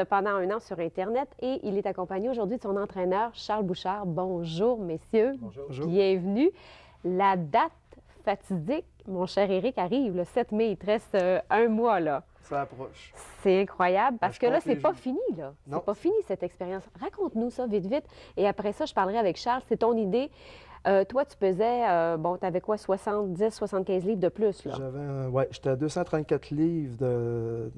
pendant un an sur Internet et il est accompagné aujourd'hui de son entraîneur, Charles Bouchard. Bonjour, messieurs. Bonjour. Bienvenue. La date fatidique, mon cher Éric, arrive le 7 mai. Il te reste un mois, là. Ça approche. C'est incroyable parce que là, c'est pas jours. fini, là. Non. C'est pas fini, cette expérience. Raconte-nous ça vite, vite. Et après ça, je parlerai avec Charles. C'est ton idée. Toi, tu pesais, bon, tu avais quoi, 70, 75 livres de plus, là? Ouais, j'étais à 234 livres de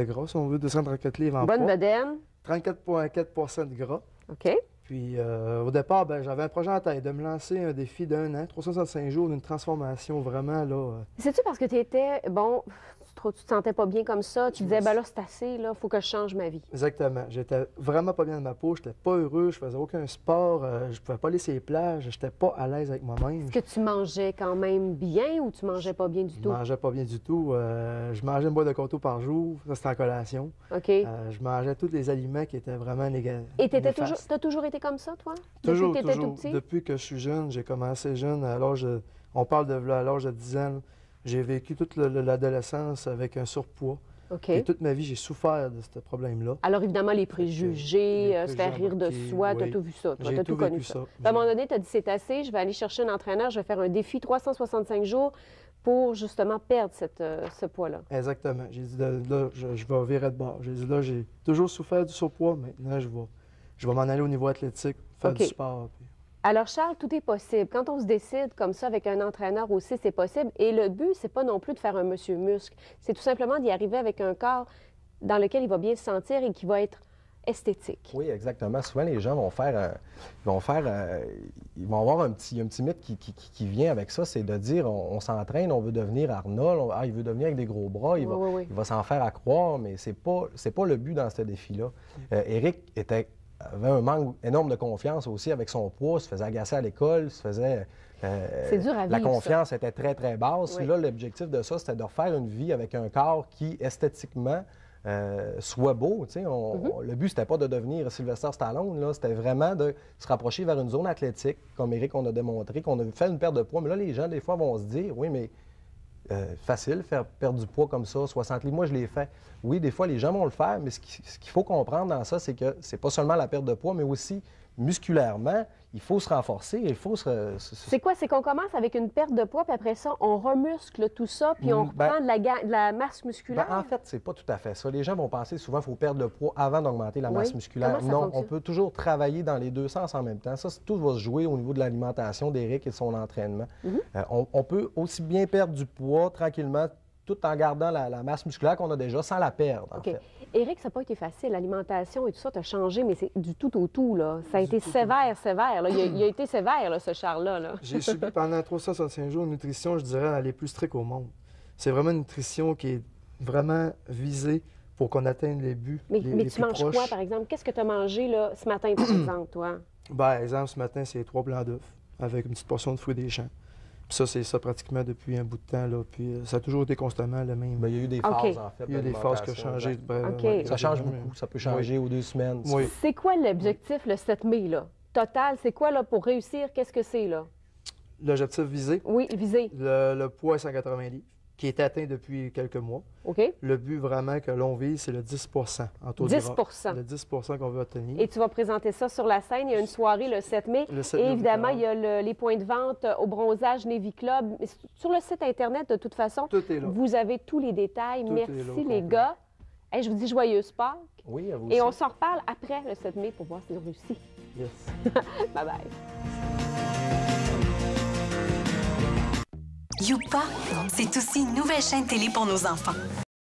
gras, si on veut, 234 livres en Bonne poids. bedaine. 34,4 de gras. OK. Puis au départ, j'avais un projet en tête de me lancer un défi d'un an, 365 jours d'une transformation vraiment, là. C'est-tu parce que tu étais, bon, tu te sentais pas bien comme ça, tu disais, ben là, c'est assez, là, il faut que je change ma vie. Exactement. J'étais vraiment pas bien de ma peau, j'étais pas heureux, je faisais aucun sport, je pouvais pas aller sur les plages, j'étais pas à l'aise avec moi-même. Est-ce que tu mangeais quand même bien ou tu mangeais pas bien du Je tout? mangeais pas bien du tout. Je mangeais une boîte de coteaux par jour, ça c'était en collation. OK. Je mangeais tous les aliments qui étaient vraiment négatifs. Et t'as toujours été comme ça, toi? Toujours, Depuis que t'étais tout toujours. petit? Depuis que je suis jeune, j'ai commencé jeune. On parle de là, à l'âge de 10 ans. J'ai vécu toute l'adolescence avec un surpoids. OK. Et toute ma vie, j'ai souffert de ce problème-là. Alors, évidemment, les préjugés, les se faire préjugés rire de embarqués, soi, t'as oui. tout vu ça, toi, J'ai t'as tout tout connu vécu ça. ça. Puis à un moment donné, t'as dit, c'est assez, je vais aller chercher un entraîneur, je vais faire un défi 365 jours pour, justement, perdre ce poids-là. Exactement. J'ai dit, là, je vais virer de bord. J'ai dit, là, j'ai toujours souffert du surpoids. Maintenant, je vais m'en aller au niveau athlétique, faire OK. du sport. Puis... Alors, Charles, tout est possible. Quand on se décide comme ça avec un entraîneur aussi, c'est possible. Et le but, c'est pas non plus de faire un monsieur muscle. C'est tout simplement d'y arriver avec un corps dans lequel il va bien se sentir et qui va être esthétique. Oui, exactement. Souvent, les gens vont ils vont avoir un petit mythe qui vient avec ça, c'est de dire on s'entraîne, on veut devenir Arnold, il veut devenir avec des gros bras, il va s'en faire à croire, mais c'est pas le but dans ce défi-là. Éric avait un manque énorme de confiance aussi avec son poids, se faisait agacer à l'école, C'est dur à vivre, la confiance était très, très basse. Oui. Là, l'objectif de ça, c'était de refaire une vie avec un corps qui, esthétiquement, soit beau. Le but, c'était pas de devenir Sylvester Stallone, là, c'était vraiment de se rapprocher vers une zone athlétique, comme Éric, on a démontré, qu'on a fait une perte de poids. Mais là, les gens, des fois, vont se dire, oui, mais facile, faire perdre du poids comme ça, 60 livres, moi, je l'ai fait. Oui, des fois, les gens vont le faire, mais ce qu'il faut comprendre dans ça, c'est que c'est pas seulement la perte de poids, mais aussi musculairement, il faut se renforcer, il faut C'est quoi? C'est qu'on commence avec une perte de poids, puis après ça, on remuscle tout ça, puis on reprend de la masse musculaire? En fait, c'est pas tout à fait ça. Les gens vont penser souvent qu'il faut perdre le poids avant d'augmenter la masse musculaire. Comment ça Non, fonctionne? on peut toujours travailler dans les deux sens en même temps. Ça, tout va se jouer au niveau de l'alimentation d'Éric et de son entraînement. On peut aussi bien perdre du poids tranquillement, tout en gardant la masse musculaire qu'on a déjà, sans la perdre, en fait. Éric, ça n'a pas été facile. L'alimentation et tout ça, tu as changé, mais c'est du tout au tout, là. Ça a été sévère, sévère. Là. Il a été sévère, là, ce Charles-là. Là. J'ai subi pendant 365 jours une nutrition, je dirais, les plus strictes au monde. C'est vraiment une nutrition qui est vraiment visée pour qu'on atteigne les buts Mais les tu plus manges proches. quoi, par exemple? Qu'est-ce que tu as mangé là, ce matin, par exemple, toi? Par exemple, ce matin, c'est 3 blancs d'œufs avec une petite portion de fruits des champs. Puis ça, c'est ça pratiquement depuis un bout de temps. Là. Puis ça a toujours été constamment le même. Mais il y a eu des phases, en fait. Il y a eu des phases qui ont changé. Exact. Ça change beaucoup. Ça peut changer aux 2 semaines. Oui. C'est quoi l'objectif le 7 mai, là? Total, c'est quoi, là, pour réussir? Qu'est-ce que c'est, là? L'objectif visé, Oui, visé. le poids est 180 livres, qui est atteint depuis quelques mois. OK? Le but vraiment que l'on vise, c'est le 10 en taux de 10 gras. Le 10 qu'on veut obtenir. Et tu vas présenter ça sur la scène. Il y a une soirée le 7 mai. Le 7 Et mai, évidemment, oui, il y a les points de vente au Bronzage Navy Club. Mais sur le site Internet, de toute façon, Tout est là. vous avez tous les détails. Tout est là Merci, au les complet. gars. Hey, je vous dis joyeuse Pâques. Oui, à vous Et aussi. on s'en reparle après le 7 mai pour voir si on réussit. Yes. Bye-bye. Youpa, c'est aussi une nouvelle chaîne télé pour nos enfants.